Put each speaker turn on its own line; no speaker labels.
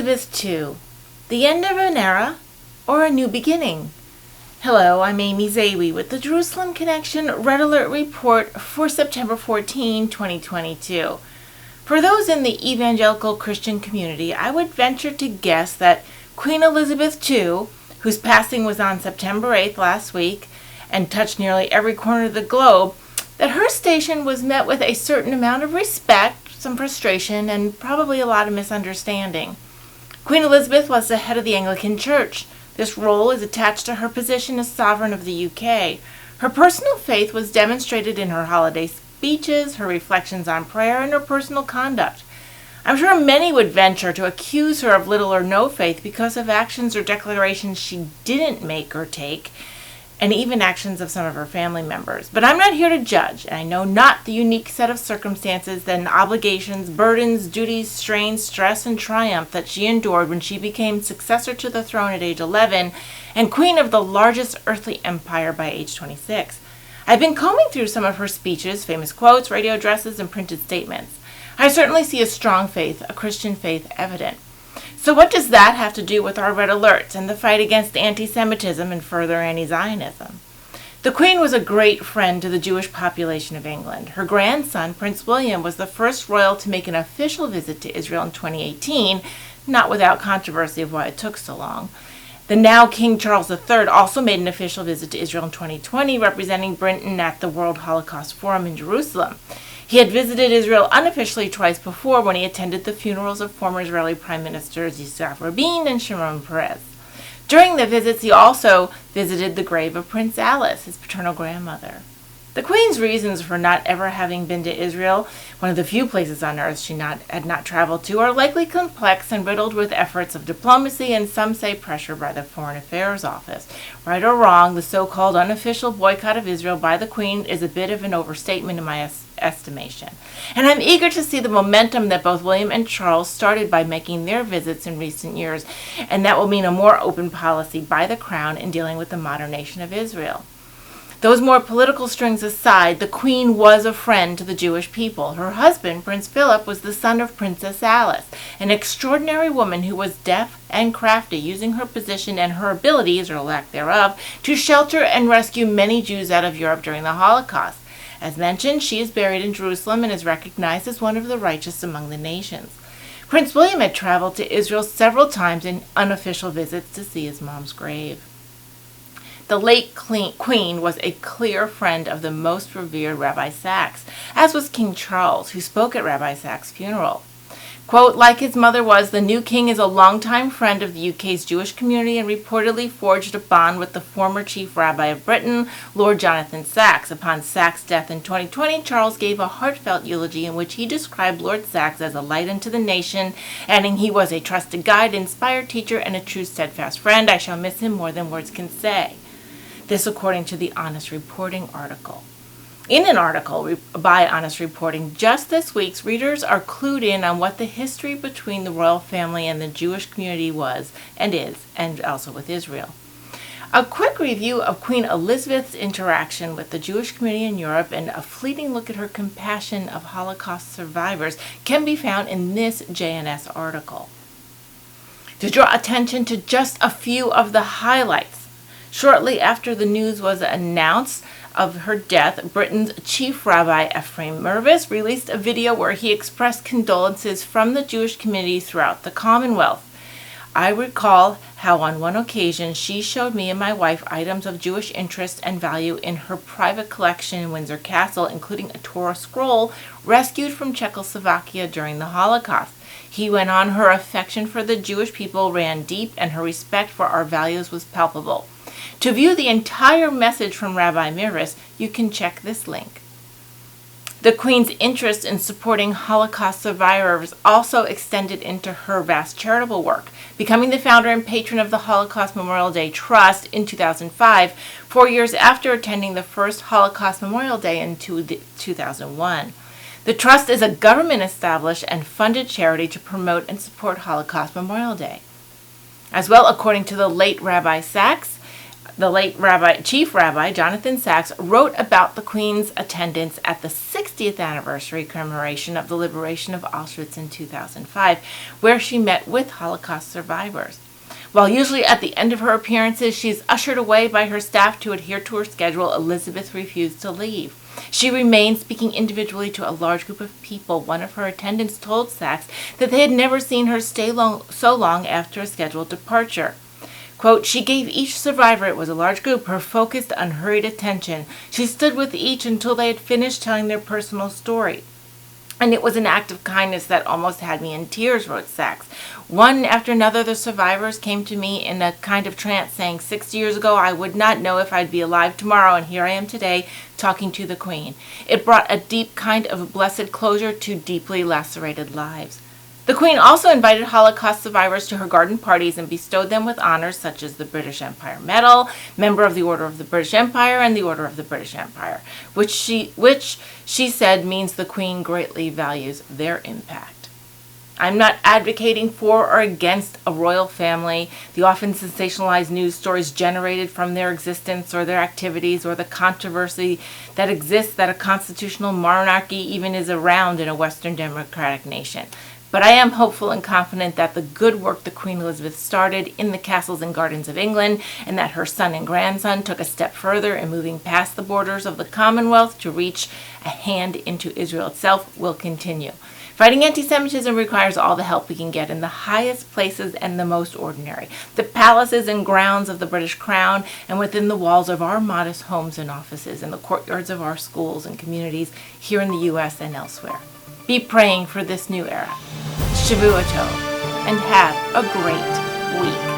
Elizabeth II, the end of an era or a new beginning? Hello, I'm Amy Zawi with the Jerusalem Connection Red Alert Report for September 14, 2022. For those in the evangelical Christian community, I would venture to guess that Queen Elizabeth II, whose passing was on September 8th last week and touched nearly every corner of the globe, that her station was met with a certain amount of respect, some frustration, and probably a lot of misunderstanding. Queen Elizabeth was the head of the Anglican Church. This role is attached to her position as sovereign of the UK. Her personal faith was demonstrated in her holiday speeches, her reflections on prayer, and her personal conduct. I'm sure many would venture to accuse her of little or no faith because of actions or declarations she didn't make or take, and even actions of some of her family members. But I'm not here to judge, and I know not the unique set of circumstances and obligations, burdens, duties, strains, stress, and triumph that she endured when she became successor to the throne at age 11 and queen of the largest earthly empire by age 26. I've been combing through some of her speeches, famous quotes, radio addresses, and printed statements. I certainly see a strong faith, a Christian faith, evident. So what does that have to do with our red alerts and the fight against anti-Semitism and further anti-Zionism? The Queen was a great friend to the Jewish population of England. Her grandson, Prince William, was the first royal to make an official visit to Israel in 2018, not without controversy of why it took so long. The now King Charles III also made an official visit to Israel in 2020, representing Britain at the World Holocaust Forum in Jerusalem. He had visited Israel unofficially twice before when he attended the funerals of former Israeli Prime Ministers Yitzhak Rabin and Shimon Peres. During the visits, he also visited the grave of Princess Alice, his paternal grandmother. The Queen's reasons for not ever having been to Israel, one of the few places on earth she had not traveled to, are likely complex and riddled with efforts of diplomacy and some say pressure by the Foreign Affairs Office. Right or wrong, the so-called unofficial boycott of Israel by the Queen is a bit of an overstatement in my estimation. And I'm eager to see the momentum that both William and Charles started by making their visits in recent years, and that will mean a more open policy by the Crown in dealing with the modern nation of Israel. Those more political strings aside, the Queen was a friend to the Jewish people. Her husband, Prince Philip, was the son of Princess Alice, an extraordinary woman who was deaf and crafty, using her position and her abilities, or lack thereof, to shelter and rescue many Jews out of Europe during the Holocaust. As mentioned, she is buried in Jerusalem and is recognized as one of the righteous among the nations. Prince William had traveled to Israel several times in unofficial visits to see his mom's grave. The late Queen was a clear friend of the most revered Rabbi Sachs, as was King Charles, who spoke at Rabbi Sachs' funeral. Quote, like his mother was, the new king is a longtime friend of the UK's Jewish community and reportedly forged a bond with the former chief rabbi of Britain, Lord Jonathan Sachs. Upon Sachs' death in 2020, Charles gave a heartfelt eulogy in which he described Lord Sachs as a light unto the nation, adding he was a trusted guide, inspired teacher, and a true steadfast friend. I shall miss him more than words can say. This according to the Honest Reporting article. In an article by Honest Reporting just this week, readers are clued in on what the history between the royal family and the Jewish community was and is, and also with Israel. A quick review of Queen Elizabeth's interaction with the Jewish community in Europe and a fleeting look at her compassion of Holocaust survivors can be found in this JNS article. To draw attention to just a few of the highlights, shortly after the news was announced of her death, Britain's chief rabbi, Ephraim Mervis, released a video where he expressed condolences from the Jewish community throughout the Commonwealth. I recall how on one occasion she showed me and my wife items of Jewish interest and value in her private collection in Windsor Castle, including a Torah scroll rescued from Czechoslovakia during the Holocaust. He went on, her affection for the Jewish people ran deep and her respect for our values was palpable. To view the entire message from Rabbi Mirvis, you can check this link. The Queen's interest in supporting Holocaust survivors also extended into her vast charitable work, becoming the founder and patron of the Holocaust Memorial Day Trust in 2005, 4 years after attending the first Holocaust Memorial Day in 2001. The Trust is a government-established and funded charity to promote and support Holocaust Memorial Day. As well, according to the late Rabbi Sachs, The late Chief Rabbi Jonathan Sacks wrote about the Queen's attendance at the 60th anniversary commemoration of the liberation of Auschwitz in 2005, where she met with Holocaust survivors. While usually at the end of her appearances she is ushered away by her staff to adhere to her schedule, Elizabeth refused to leave. She remained, speaking individually to a large group of people. One of her attendants told Sacks that they had never seen her stay so long after a scheduled departure. Quote, she gave each survivor, it was a large group, her focused, unhurried attention. She stood with each until they had finished telling their personal story. And it was an act of kindness that almost had me in tears, wrote Sacks. One after another, the survivors came to me in a kind of trance, saying, 6 years ago, I would not know if I'd be alive tomorrow, and here I am today, talking to the Queen. It brought a deep kind of blessed closure to deeply lacerated lives. The Queen also invited Holocaust survivors to her garden parties and bestowed them with honors such as the British Empire Medal, Member of the Order of the British Empire, and the Order of the British Empire, which she said means the Queen greatly values their impact. I'm not advocating for or against a royal family, the often sensationalized news stories generated from their existence or their activities, or the controversy that exists that a constitutional monarchy even is around in a Western democratic nation. But I am hopeful and confident that the good work the Queen Elizabeth started in the castles and gardens of England, and that her son and grandson took a step further in moving past the borders of the Commonwealth to reach a hand into Israel itself, will continue. Fighting anti-Semitism requires all the help we can get in the highest places and the most ordinary, the palaces and grounds of the British Crown, and within the walls of our modest homes and offices, and the courtyards of our schools and communities here in the U.S. and elsewhere. Be praying for this new era. Shavua Tov, and have a great week.